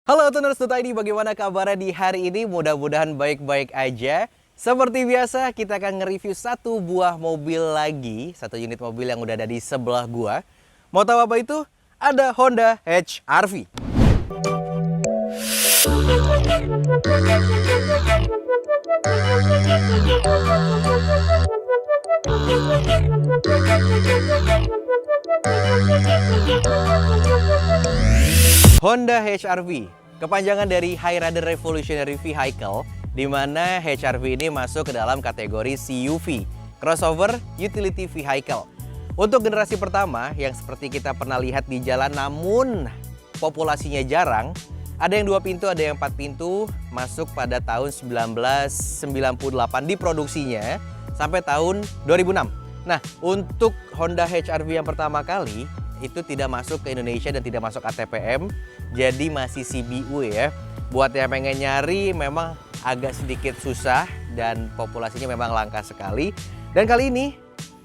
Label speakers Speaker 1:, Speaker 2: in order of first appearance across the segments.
Speaker 1: Halo Tuners.id, bagaimana kabarnya di hari ini? Mudah-mudahan baik-baik aja. Seperti biasa, kita akan nge-review satu buah mobil lagi, satu unit mobil yang udah ada di sebelah gua. Mau tahu apa itu? Ada Honda HR-V. Honda HR-V, kepanjangan dari High Rider Revolutionary Vehicle, di mana HR-V ini masuk ke dalam kategori CUV, Crossover Utility Vehicle. Untuk generasi pertama, yang seperti kita pernah lihat di jalan namun populasinya jarang, ada yang 2 pintu, ada yang 4 pintu, masuk pada tahun 1998 diproduksinya sampai tahun 2006. Nah, untuk Honda HR-V yang pertama kali, itu tidak masuk ke Indonesia dan tidak masuk ATPM, jadi masih CBU ya. Buat yang pengen nyari memang agak sedikit susah dan populasinya memang langka sekali. Dan kali ini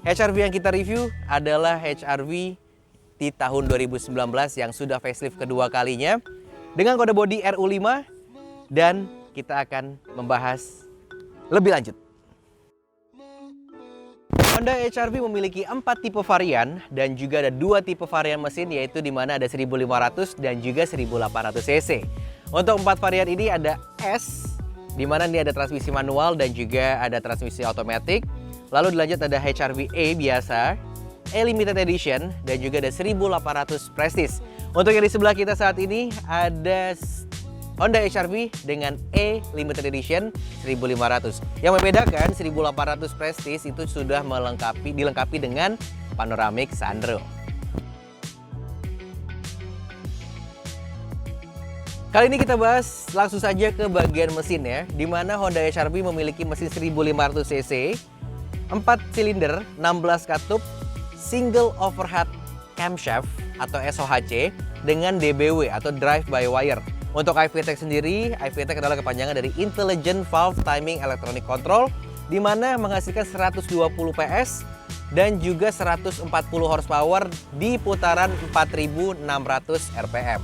Speaker 1: HR-V yang kita review adalah HR-V di tahun 2019 yang sudah facelift kedua kalinya dengan kode bodi RU5, dan kita akan membahas lebih lanjut. Honda HR-V memiliki 4 tipe varian dan juga ada 2 tipe varian mesin, yaitu di mana ada 1500 dan juga 1800 cc. Untuk 4 varian ini ada S, di mana ini ada transmisi manual dan juga ada transmisi otomatis. Lalu dilanjut ada HR-V E biasa, E Limited Edition, dan juga ada 1800 Prestige. Untuk yang di sebelah kita saat ini ada Honda HR-V dengan E Limited Edition 1500. Yang membedakan 1800 Prestige itu sudah dilengkapi dengan panoramic sunroof. Kali ini kita bahas langsung saja ke bagian mesin ya, di mana Honda HR-V memiliki mesin 1500 cc, 4 silinder, 16 katup, single overhead camshaft atau SOHC dengan DBW atau drive by wire. Untuk IVTEC sendiri, IVTEC adalah kepanjangan dari Intelligent Valve Timing Electronic Control, di mana menghasilkan 120 PS dan juga 140 horsepower di putaran 4600 RPM.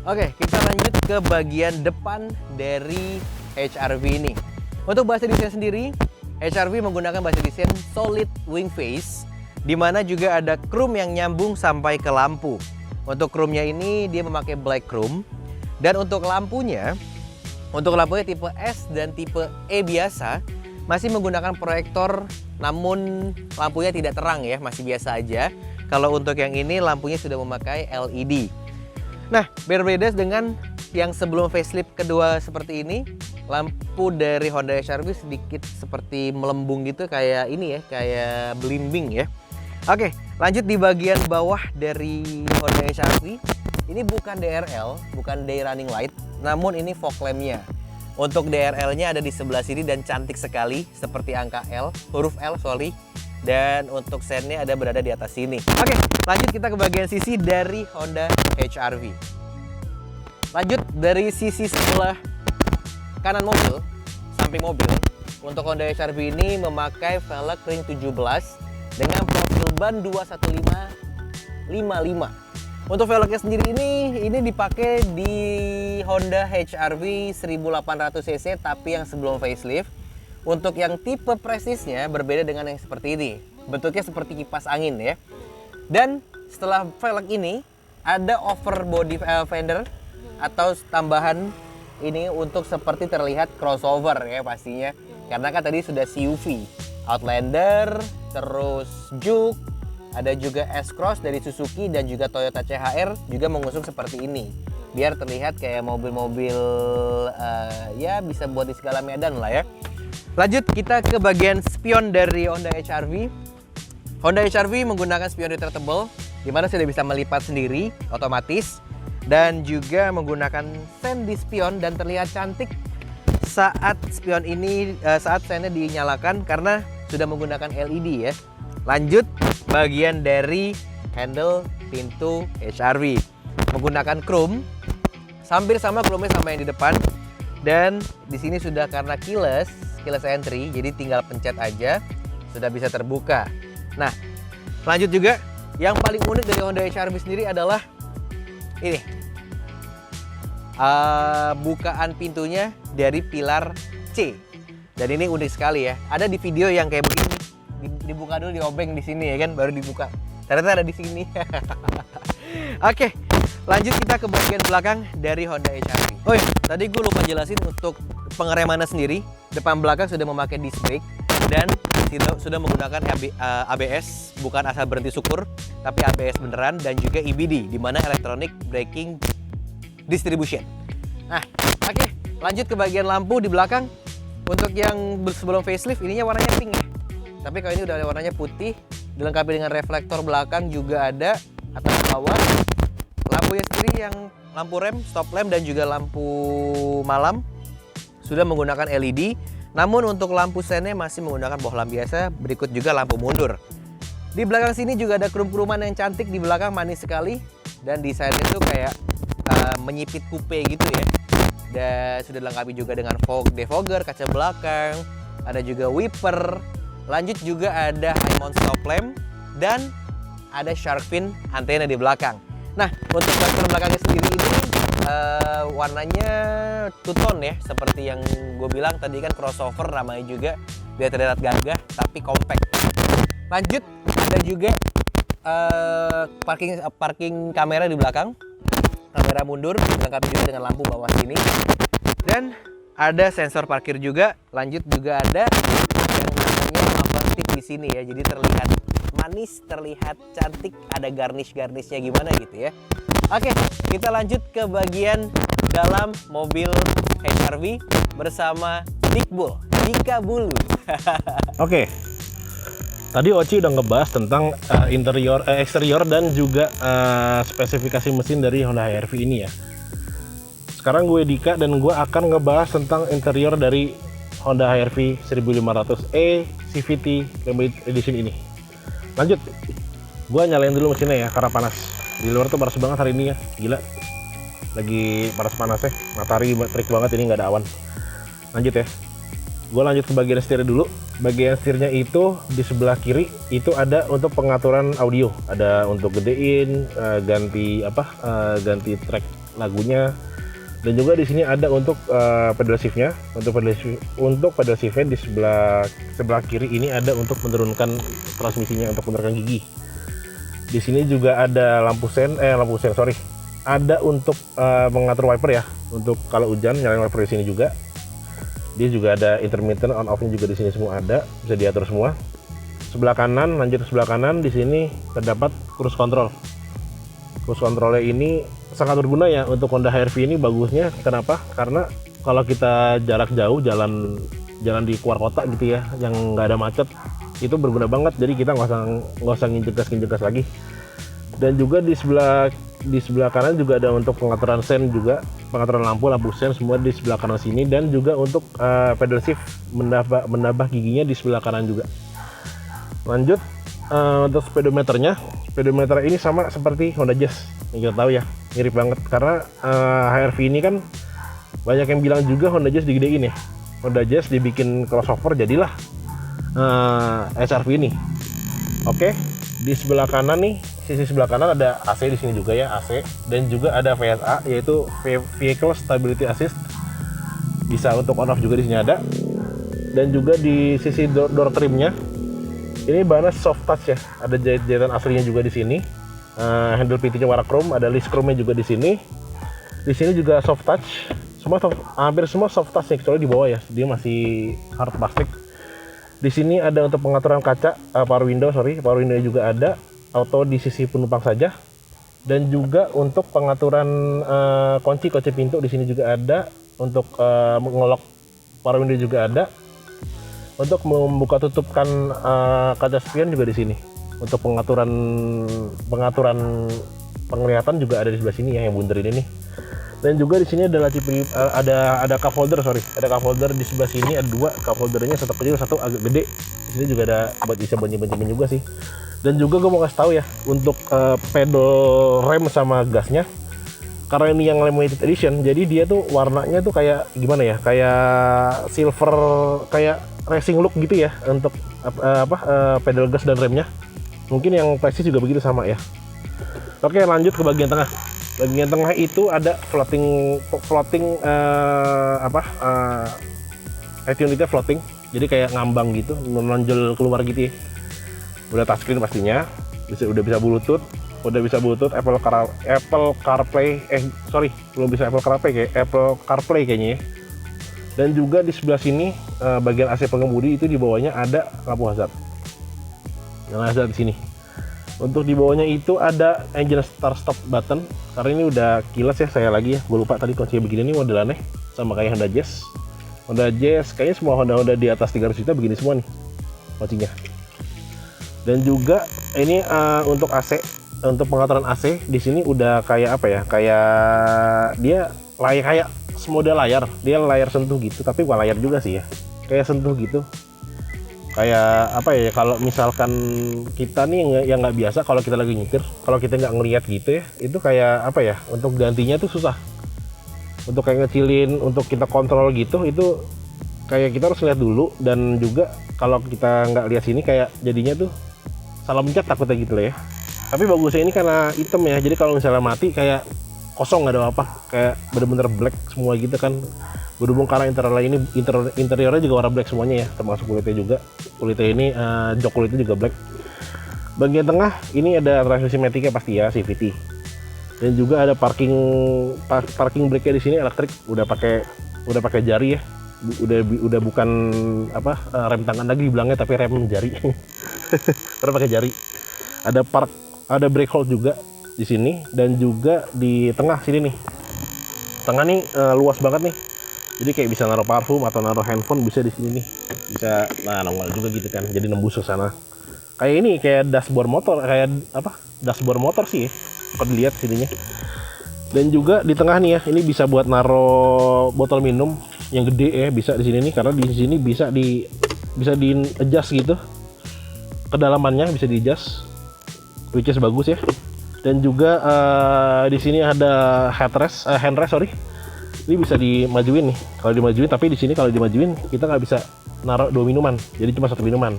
Speaker 1: Oke, kita lanjut ke bagian depan dari HR-V ini. Untuk base desain sendiri, HR-V menggunakan base desain solid wing face, di mana juga ada chrome yang nyambung sampai ke lampu. Untuk chrome-nya ini dia memakai black chrome. Dan untuk lampunya tipe S dan tipe E biasa masih menggunakan proyektor, namun lampunya tidak terang ya, masih biasa aja. Kalau untuk yang ini lampunya sudah memakai LED. Nah, berbeda dengan yang sebelum facelift kedua seperti ini, lampu dari Honda HR-V sedikit seperti melembung gitu, kayak ini ya, kayak belimbing ya. Oke, lanjut di bagian bawah dari Honda HR-V. Ini bukan DRL, bukan day running light, namun ini fog lamp-nya. Untuk DRL-nya ada di sebelah sini dan cantik sekali, seperti angka L, huruf L, sorry. Dan untuk sen-nya ada berada di atas sini. Oke, lanjut kita ke bagian sisi dari Honda HR-V. Lanjut dari sisi sebelah kanan mobil, samping mobil. Untuk Honda HR-V ini memakai velg ring 17 dengan profil ban 21555. Untuk velgnya sendiri ini dipakai di Honda HR-V 1800 cc tapi yang sebelum facelift. Untuk yang tipe Prestige-nya berbeda dengan yang seperti ini. Bentuknya seperti kipas angin ya. Dan setelah velg ini ada over body fender atau tambahan ini untuk seperti terlihat crossover ya pastinya. Karena kan tadi sudah CUV, Outlander, terus Juke, ada juga S-Cross dari Suzuki dan juga Toyota CHR juga mengusung seperti ini. Biar terlihat kayak mobil-mobil ya bisa buat di segala medan lah ya. Lanjut kita ke bagian spion dari Honda HR-V. Honda HR-V menggunakan spion retractable, di mana sudah bisa melipat sendiri, otomatis. Dan juga menggunakan sen di spion dan terlihat cantik saat spion ini, saat sennya dinyalakan karena sudah menggunakan LED ya. Lanjut bagian dari handle pintu HR-V menggunakan chrome, hampir sama chrome-nya sama yang di depan. Dan di sini sudah karena keyless entry, jadi tinggal pencet aja sudah bisa terbuka. Nah, lanjut juga yang paling unik dari Honda HR-V sendiri adalah ini. bukaan pintunya dari pilar C. Dan ini unik sekali ya. Ada di video yang kayak begini. Dibuka dulu, diobeng di sini ya kan, baru dibuka. Ternyata ada di sini. Oke, lanjut kita ke bagian belakang dari Honda HR-V. Oh iya, tadi gue lupa jelasin untuk pengeremannya sendiri. Depan belakang sudah memakai disc brake dan sudah menggunakan ABS, bukan asal berhenti syukur, tapi ABS beneran, dan juga EBD, di mana Electronic Braking Distribution. Nah, oke, lanjut ke bagian lampu di belakang. Untuk yang sebelum facelift, ininya warnanya pink ya. Tapi kalau ini udah ada warnanya putih, dilengkapi dengan reflektor belakang juga ada atas bawah. Lampunya sendiri yang lampu rem, stop lamp, dan juga lampu malam sudah menggunakan LED. Namun untuk lampu sennya masih menggunakan bohlam biasa. Berikut juga lampu mundur. Di belakang sini juga ada krum-kruman yang cantik di belakang, manis sekali. Dan desainnya tuh kayak menyipit coupe gitu ya. Dan sudah dilengkapi juga dengan fog defogger, kaca belakang, ada juga wiper. Lanjut juga ada high mount stop lamp dan ada shark fin antena di belakang. Nah, untuk bumper belakangnya sendiri ini warnanya two tone ya, seperti yang gue bilang tadi kan crossover namanya juga, biar terlihat gagah tapi compact. Lanjut ada juga parking kamera di belakang. Kamera mundur, dilengkapi juga dengan lampu bawah sini. Dan ada sensor parkir juga. Lanjut juga ada yang namanya bumper stick di sini ya. Jadi terlihat manis, terlihat cantik, ada garnish-garnishnya gimana gitu ya. Oke, kita lanjut ke bagian dalam mobil HR-V bersama Nick Bull, Dika Bulu.
Speaker 2: Oke. Tadi Oci udah ngebahas tentang eksterior dan juga spesifikasi mesin dari Honda HR-V ini ya. Sekarang gue Dika dan gue akan ngebahas tentang interior dari Honda HR-V 1500e CVT Limited Edition ini. Lanjut, gue nyalain dulu mesinnya ya karena panas. Di luar tuh panas banget hari ini ya, gila. Lagi panas-panasnya, matahari terik banget, ini nggak ada awan. Lanjut ya. Gue lanjut ke bagian setir dulu. Bagian setirnya itu di sebelah kiri itu ada untuk pengaturan audio, ada untuk gedein, ganti track lagunya, dan juga di sini ada untuk pedal shiftnya. Untuk pedal shiftnya di sebelah kiri ini ada untuk menurunkan transmisinya, untuk menurunkan gigi. Di sini juga ada lampu sen, ada untuk mengatur wiper ya, untuk kalau hujan nyalain wiper di sini juga. Dia juga ada intermittent on off-nya juga di sini semua ada, bisa diatur semua. Sebelah kanan, lanjut ke sebelah kanan, di sini terdapat cruise control. Cruise controlnya ini sangat berguna ya untuk Honda HR-V ini. Bagusnya kenapa? Karena kalau kita jarak jauh jalan di keluar kota gitu ya, yang nggak ada macet, itu berguna banget. Jadi kita nggak usah nginjekas lagi. Dan juga di sebelah kanan juga ada untuk pengaturan sen juga, pengaturan lampu sen semua di sebelah kanan sini, dan juga untuk pedal shift menambah giginya di sebelah kanan juga. Lanjut untuk speedometernya ini sama seperti Honda Jazz yang kita tahu ya, mirip banget karena HR-V ini kan banyak yang bilang juga Honda Jazz digedein ya. Honda Jazz dibikin crossover, jadilah HR-V ini. Oke, di sebelah kanan nih, sisi sebelah kanan ada AC di sini juga ya, AC, dan juga ada VSA yaitu Vehicle Stability Assist. Bisa untuk on off juga di sini ada. Dan juga di sisi door trimnya ini bahannya soft touch ya. Ada jahit-jahitan aslinya juga di sini. Handle PT-nya warna chrome, ada list chrome-nya juga di sini. Di sini juga soft touch. Hampir semua soft touch nih, kecuali di bawah ya. Dia masih hard plastik. Di sini ada untuk pengaturan kaca, power window juga ada. Auto di sisi penumpang saja, dan juga untuk pengaturan kunci pintu di sini juga ada, untuk mengelok power window juga ada, untuk membuka tutupkan kaca spion juga di sini, untuk pengaturan penglihatan juga ada di sebelah sini ya, yang bundar ini nih. Dan juga di sini ada cup holder, ada cup holder di sebelah sini, ada dua cup holdernya, satu kecil satu agak gede. Di sini juga ada buat bisa banyak juga sih. Dan juga gue mau kasih tahu ya untuk pedal rem sama gasnya, karena ini yang limited edition, jadi dia tuh warnanya tuh kayak gimana ya, kayak silver, kayak racing look gitu ya untuk pedal gas dan remnya. Mungkin yang Lexus juga begitu sama ya. Oke, lanjut ke bagian tengah. Bagian tengah itu ada floating head unitnya floating, jadi kayak ngambang gitu, menonjol keluar gitu ya. Udah touchscreen pastinya, udah bisa Bluetooth, Apple CarPlay, belum bisa Apple CarPlay kayaknya ya. Dan juga di sebelah sini bagian AC pengemudi itu di bawahnya ada lampu hazard. Yang hazard di sini. Untuk di bawahnya itu ada engine start stop button. Karena ini udah kilas ya, saya lagi ya, gue lupa tadi kuncinya begini nih modelannya, sama kayak Honda Jazz. Honda Jazz, kayaknya semua Honda di atas 300 juta begini semua nih kuncinya. Dan juga ini untuk AC, untuk pengaturan AC di sini udah kayak apa ya? Kayak dia kayak semode layar, dia layar sentuh gitu, tapi bukan layar juga sih ya. Kayak sentuh gitu. Kayak apa ya? Kalau misalkan kita nih yang nggak biasa, kalau kita lagi nyetir, kalau kita nggak ngelihat gitu ya, itu kayak apa ya? Untuk gantinya tuh susah. Untuk kayak ngecilin, untuk kita kontrol gitu, itu kayak kita harus lihat dulu. Dan juga kalau kita nggak lihat sini kayak jadinya tuh salah mencet takutnya gitu lah ya. Tapi bagusnya ini karena hitam ya, jadi kalau misalnya mati kayak kosong, nggak ada apa-apa, kayak bener-bener black semua gitu kan. Berhubung karena interiornya juga warna black semuanya ya, termasuk kulitnya juga. Kulitnya ini jok kulitnya juga black. Bagian tengah ini ada transmisi matic pasti ya, CVT. Dan juga ada parking brake-nya di sini elektrik, udah pakai jari ya. Udah bukan rem tangan lagi bilangnya, tapi rem jari. Udah pakai jari. Ada brake hold juga di sini, dan juga di tengah sini nih. Tengah nih luas banget nih. Jadi kayak bisa naruh parfum atau naruh handphone bisa di sini nih. Bisa nongol juga gitu kan. Jadi nembus ke sana. Kayak ini kayak dashboard motor, dashboard motor sih ya. Kalau dilihat sininya. Dan juga di tengah nih ya, ini bisa buat naruh botol minum yang gede ya, bisa di sini nih, karena di sini bisa di adjust gitu. Kedalamannya bisa di adjust. Which is bagus ya. Dan juga di sini ada handrest. Ini bisa dimajuin nih. Kalau dimajuin, tapi di sini kalau dimajuin kita nggak bisa naruh 2 minuman. Jadi cuma 1 minuman.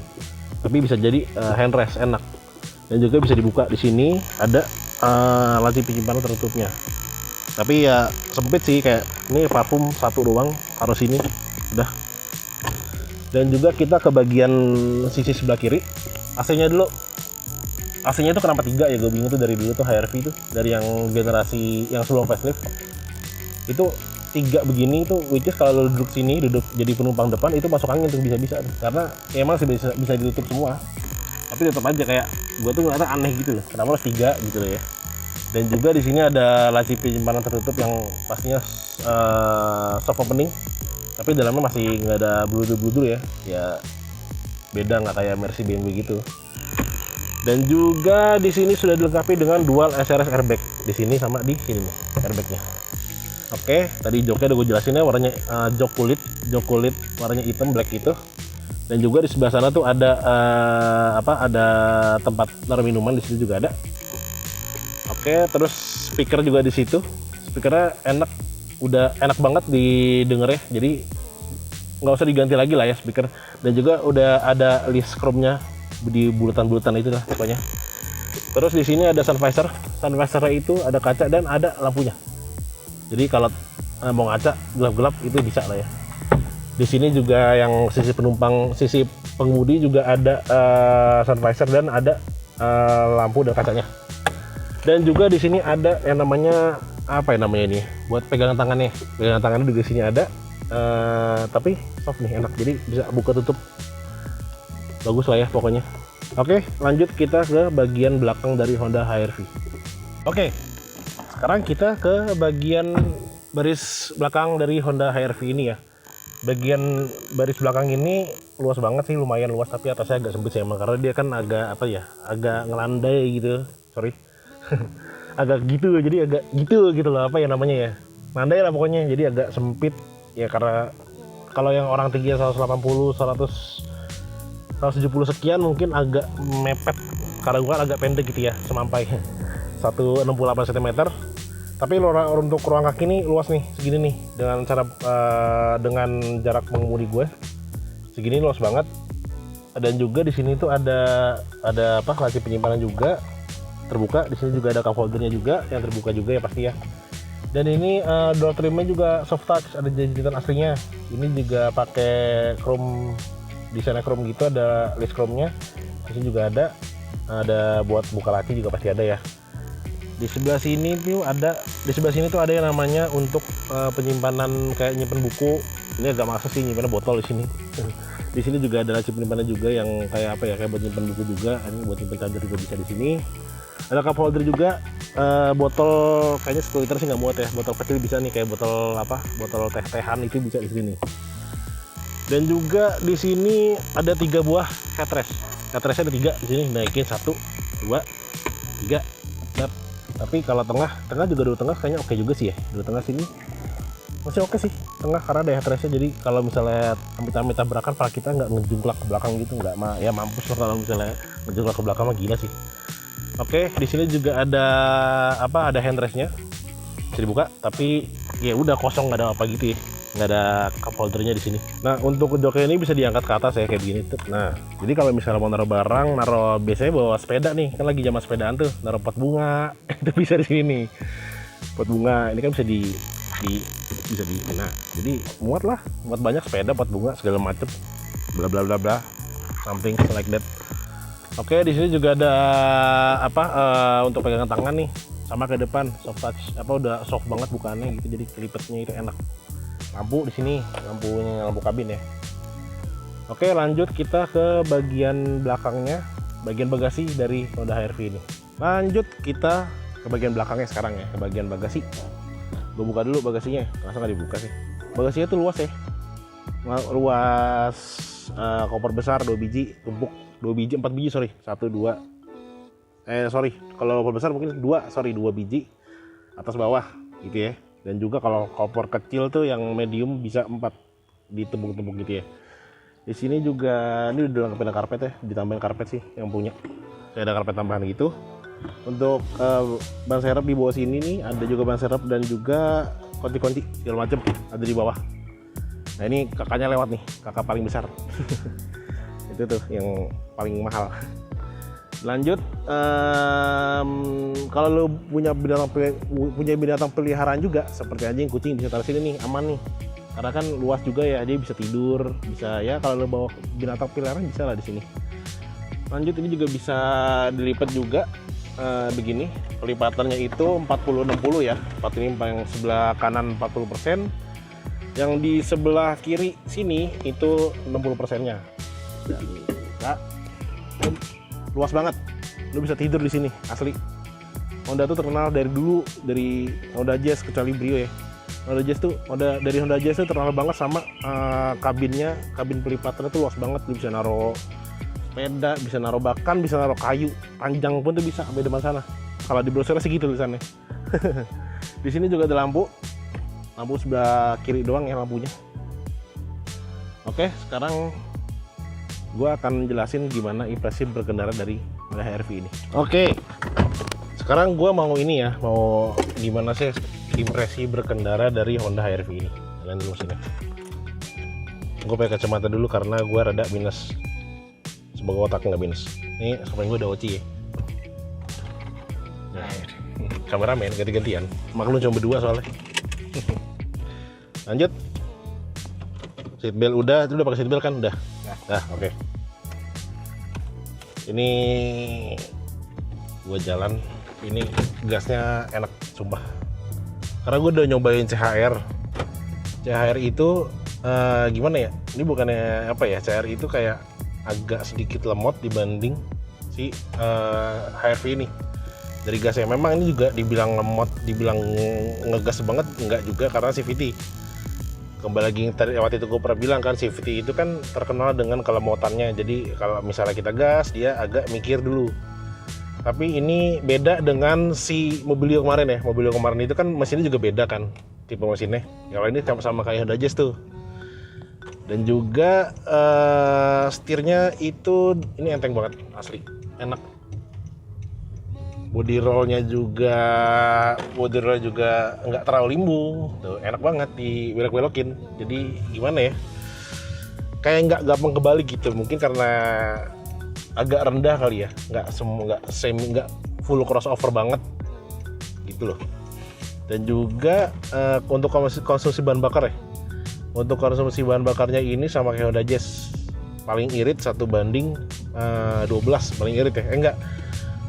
Speaker 2: Tapi bisa jadi handrest, enak. Dan juga bisa dibuka di sini ada laci penyimpanan tertutupnya. Tapi ya sempit sih, kayak ini parfum 1 doang, harus ini udah. Dan juga kita ke bagian sisi sebelah kiri. AC-nya dulu. AC-nya itu kenapa 3 ya, gue bingung tuh dari dulu tuh HRV itu, dari yang generasi yang sebelum facelift itu 3 begini tuh, which is kalau lo duduk jadi penumpang depan itu masuk angin tuh bisa karena ya emang sih bisa ditutup semua, tapi tetap aja kayak gue tuh ngerasa aneh gitu loh, kenapa harus 3 gitu loh ya. Dan juga di sini ada laci penyimpanan tertutup yang pastinya soft opening, tapi dalamnya masih nggak ada bludur ya beda, nggak kayak Mercy BMW gitu. Dan juga di sini sudah dilengkapi dengan dual SRS airbag di sini sama di sini nih airbagnya. Oke, tadi joknya udah gue jelasin ya, warnanya jok kulit warnanya hitam black gitu. Dan juga di sebelah sana tuh ada ada tempat naruh minuman, di situ juga ada. Oke, terus speaker juga di situ. Speakernya udah enak banget didengar ya. Jadi nggak usah diganti lagi lah ya speaker. Dan juga udah ada list chrome-nya di bulatan-bulatan itu lah pokoknya. Terus di sini ada sun visor. Sun visornya itu ada kaca dan ada lampunya. Jadi kalau mau ngaca gelap-gelap itu bisa lah ya. Di sini juga yang sisi pengemudi juga ada sun visor dan ada lampu dan kacanya. Dan juga di sini ada yang namanya ini buat pegangan tangannya. Pegangan tangannya di sini ada, tapi soft nih, enak. Jadi bisa buka tutup. Bagus lah ya pokoknya. Oke, lanjut kita ke bagian belakang dari Honda HR-V. Oke. Sekarang kita ke bagian baris belakang dari Honda HR-V ini ya. Bagian baris belakang ini luas banget sih, lumayan luas, tapi atasnya agak sempit sih emang, karena dia kan agak agak ngelandai gitu. Sorry. Agak gitu, jadi agak gitu loh, apa ya namanya ya. Landai lah pokoknya, jadi agak sempit ya, karena kalau yang orang tingginya 180, 170 sekian mungkin agak mepet, karena gue kan agak pendek gitu ya, semampai 168 cm. Tapi untuk ruang kaki ini luas nih, segini nih, dengan jarak mengemudi gue segini luas banget. Dan juga di sini tuh ada laci penyimpanan juga. terbuka. Di sini juga ada cup holdernya juga yang terbuka juga ya pasti ya. Dan ini door trimnya juga soft touch, ada jahitan aslinya. Ini juga pakai chrome, desainnya chrome gitu, ada list chrome-nya. Di sini juga ada buat buka laci juga pasti ada ya. Di sebelah sini tuh ada yang namanya untuk penyimpanan kayak nyimpen buku. Ini agak maksa sih nyimpen botol di sini. Di sini juga ada laci penyimpanan juga yang kayak apa ya, kayak buat nyimpen buku juga. Ini buat nyimpen charger juga bisa di sini. Ada cup holder juga, botol kayaknya 10 liter sih nggak muat ya. Botol kecil bisa nih, kayak botol botol teh-tehan itu bisa di sini. Dan juga di sini ada 3 buah headrest. Headrestnya ada 3 di sini, naikin 1, 2, 3. Tapi kalau tengah juga dua tengah kayaknya oke juga sih ya. Dua tengah sini masih oke sih tengah, karena ada headrestnya. Jadi kalau misalnya amit-amit tabrakan, pala kita nggak ngejungklak ke belakang gitu, nggak ya mampus lah kalau misalnya ngejungklak ke belakang mah gila sih. Oke, di sini juga ada ada handrestnya, bisa dibuka. Tapi ya udah kosong, nggak ada apa gitu ya, nggak ada cup holdernya di sini. Nah, untuk joknya ini bisa diangkat ke atas ya kayak gini tuh. Nah, jadi kalau misalnya mau naruh barang, biasanya bawa sepeda nih, kan lagi zaman sepedaan tuh, naruh pot bunga itu bisa di sini nih. Pot bunga ini kan bisa bisa di. Nah, jadi muat banyak sepeda, pot bunga segala macem, bla bla bla bla, something like that. Oke, di sini juga ada untuk pegangan tangan nih, sama ke depan soft touch, udah soft banget bukannya gitu, jadi kelipetnya itu enak. Lampu di sini, lampu kabin ya. Oke, lanjut kita ke bagian belakangnya, bagian bagasi dari Honda HR-V ini. Lanjut kita ke bagian belakangnya sekarang ya, ke bagian bagasi. Gue buka dulu bagasinya, masa nggak dibuka sih? Bagasinya tuh luas ya, luas, koper besar 2 biji, tumpuk 4 biji sorry, 1, 2, kalau koper besar mungkin 2 biji atas bawah gitu ya. Dan juga kalau koper kecil tuh yang medium bisa 4 ditembung-tembung gitu ya. Di sini juga ini udah dilengkapin karpet ya, ditambahin karpet sih yang punya. Saya ada karpet tambahan gitu. Untuk ban serep di bawah sini nih ada juga ban serep dan juga kunci-kunci segala macem ada di bawah. Nah, ini kakaknya lewat nih, kakak paling besar. Itu tuh yang paling mahal. Lanjut, kalau lo punya binatang peliharaan juga seperti anjing, kucing, bisa taruh sini nih, aman nih. Karena kan luas juga ya, dia bisa tidur, bisa ya kalau lo bawa binatang peliharaan bisa lah di sini. Lanjut, ini juga bisa dilipat juga begini. Pelipatannya itu 40-60 ya. 45 yang sebelah kanan 40%, yang di sebelah kiri sini itu 60%-nya. Nah, luas banget, lu bisa tidur di sini asli. Honda tuh terkenal dari dulu, dari Honda Jazz kecuali Brio ya. Honda Jazz tuh terkenal banget sama kabinnya, kabin pelipatannya tuh luas banget. Lu bisa naruh sepeda, bisa naruh bahkan bisa naruh kayu panjang pun tuh bisa sampai depan sana. Kalau di browser segitu tulisannya. Di sini juga ada lampu sebelah kiri doang ya lampunya. Oke, sekarang gue akan jelasin gimana impresi berkendara dari Honda HR-V ini. Oke, sekarang gue mau gimana sih impresi berkendara dari Honda HR-V ini. Kalian dulu sini. Gue pakai kacamata dulu karena gue rada minus. Semoga otak nggak minus. Ini samping gue udah OC ya. Nah, kameramen ganti-gantian. Maklum cuma berdua soalnya. Lanjut. Seatbelt udah pakai seatbelt kan? Udah. Nah, oke. Ini gue jalan, ini gasnya enak sumpah. Karena gue udah nyobain CHR. CHR itu gimana ya? Ini bukannya CHR itu kayak agak sedikit lemot dibanding si HR-V ini. Dari gasnya memang ini juga dibilang lemot, dibilang ngegas banget enggak juga, karena CVT. Kembali lagi tadi waktu itu gue pernah bilang kan, CVT itu kan terkenal dengan kelemotannya. Jadi kalau misalnya kita gas, dia agak mikir dulu. Tapi ini beda dengan si Mobilio kemarin ya. Mobilio kemarin itu kan mesinnya juga beda kan, tipe mesinnya. Kalau ini sama kayak Honda Jazz tuh. Dan juga setirnya itu ini enteng banget, asli enak. Body rollnya juga nggak terlalu limbung, tuh enak banget dibelok-belokin. Jadi gimana ya, kayak nggak gampang kebalik gitu. Mungkin karena agak rendah kali ya, nggak full crossover banget gitu loh. Dan juga untuk konsumsi bahan bakar ya, untuk konsumsi bahan bakarnya ini sama kayak Honda Jazz, paling irit 1 banding 12 paling irit ya, enggak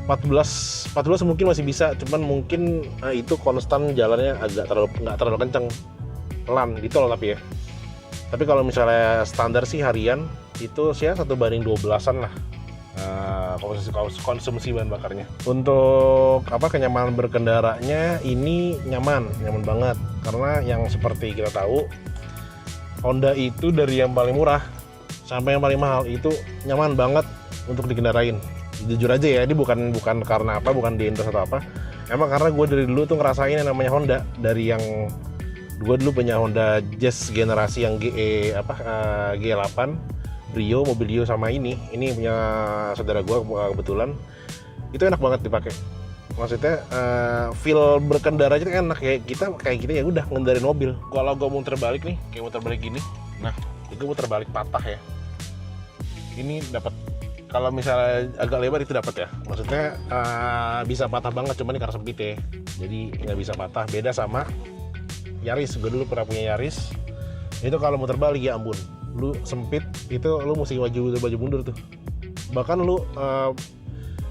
Speaker 2: 14 mungkin masih bisa, cuman mungkin itu konstan jalannya nggak terlalu kenceng, pelan gitu loh tapi ya. Tapi kalau misalnya standar sih harian itu sih 1 banding 12-an lah konsumsi bahan bakarnya. Untuk kenyamanan berkendaranya ini nyaman banget, karena yang seperti kita tahu Honda itu dari yang paling murah sampai yang paling mahal itu nyaman banget untuk dikendarain. Jujur aja ya, ini bukan karena bukan di endorse atau apa. Emang karena gue dari dulu tuh ngerasain yang namanya Honda. Dari yang gue dulu punya Honda Jazz generasi yang G8 Brio, mobil Rio sama ini punya saudara gue kebetulan. Itu enak banget dipakai. Maksudnya feel berkendara aja enak, kayak kita ya udah ngendarin mobil. Kalau gue muter balik nih, kayak muter balik gini, nah itu muter balik patah ya. Ini dapat, kalau misalnya agak lebar itu dapat ya. Maksudnya bisa patah banget, cuman ini karena sempit ya, jadi nggak bisa patah. Beda sama Yaris, gue dulu pernah punya Yaris. Itu kalau muter balik ya ampun, lu sempit itu lu mesti maju mundur tuh. Bahkan lu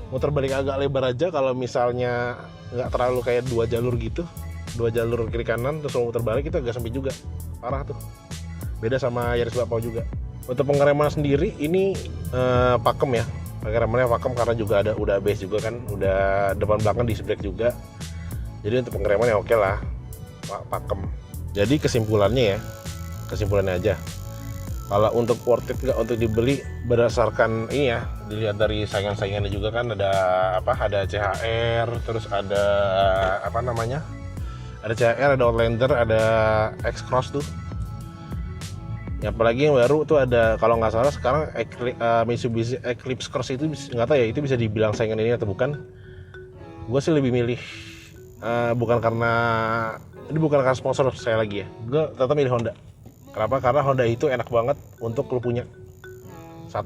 Speaker 2: muter balik agak lebar aja, kalau misalnya nggak terlalu kayak 2 jalur gitu, 2 jalur kiri kanan terus muter balik, itu agak sempit juga, parah tuh. Beda sama Yaris Bapau juga. Untuk pengereman sendiri ini pakem ya, pengeremannya pakem karena juga udah ABS juga kan, udah depan belakang disc brake juga. Jadi untuk pengereman ya oke lah, pakem. Jadi kesimpulannya aja, kalau untuk worth it nggak untuk dibeli berdasarkan ini ya, dilihat dari saingan-saingannya juga kan, ada CHR, terus ada ada CHR, ada Outlander, ada X-Cross tuh. Ya, apalagi yang baru tuh ada, kalau nggak salah sekarang Mitsubishi Eclipse Cross itu nggak tahu ya itu bisa dibilang saingan ini atau bukan. Gue sih lebih milih bukan karena sponsor saya lagi ya, gue tetap milih Honda. Kenapa? Karena Honda itu enak banget untuk lo punya. 1,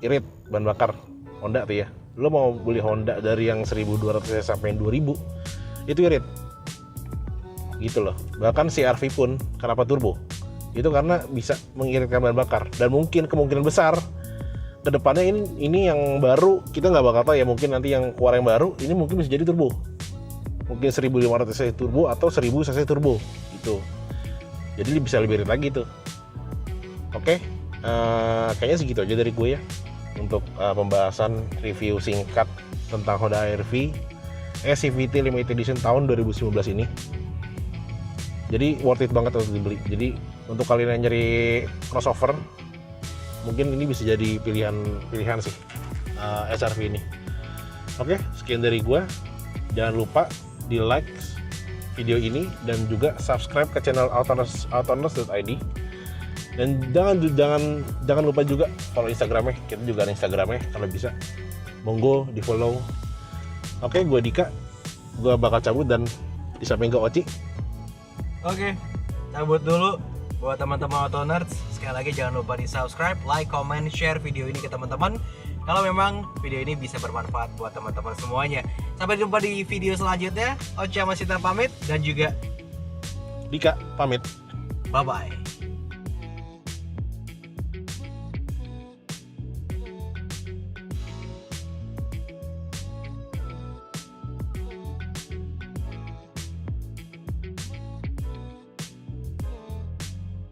Speaker 2: irit bahan bakar Honda tuh ya. Lo mau beli Honda dari yang 1200 sampai 2000 itu irit gitu loh. Bahkan CR-V pun kenapa turbo, itu karena bisa mengiritkan bahan bakar. Dan mungkin kemungkinan besar kedepannya ini yang baru kita nggak bakal tahu ya, mungkin nanti yang keluar yang baru ini mungkin bisa jadi turbo, mungkin 1500 cc turbo atau 1000 cc turbo gitu. Jadi bisa lebih irit lagi tuh. Oke, kayaknya segitu aja dari gue ya untuk pembahasan review singkat tentang Honda HR-V CVT Limited Edition tahun 2019 ini. Jadi worth it banget untuk dibeli. Jadi untuk kalian yang nyari crossover, mungkin ini bisa jadi pilihan sih HR-V ini. Oke, sekian dari gue. Jangan lupa di like video ini dan juga subscribe ke channel autonomous.id. Dan jangan lupa juga follow Instagramnya, kita juga ada Instagramnya, kalau bisa monggo di follow. Oke, gue Dika, gue bakal cabut dan di samping gue Oci.
Speaker 1: Oke, cabut dulu buat teman-teman Autonerds. Sekali lagi jangan lupa di subscribe, like, comment, share video ini ke teman-teman kalau memang video ini bisa bermanfaat buat teman-teman semuanya. Sampai jumpa di video selanjutnya. Oci sama Sita pamit dan juga
Speaker 2: Dika pamit.
Speaker 1: Bye-bye.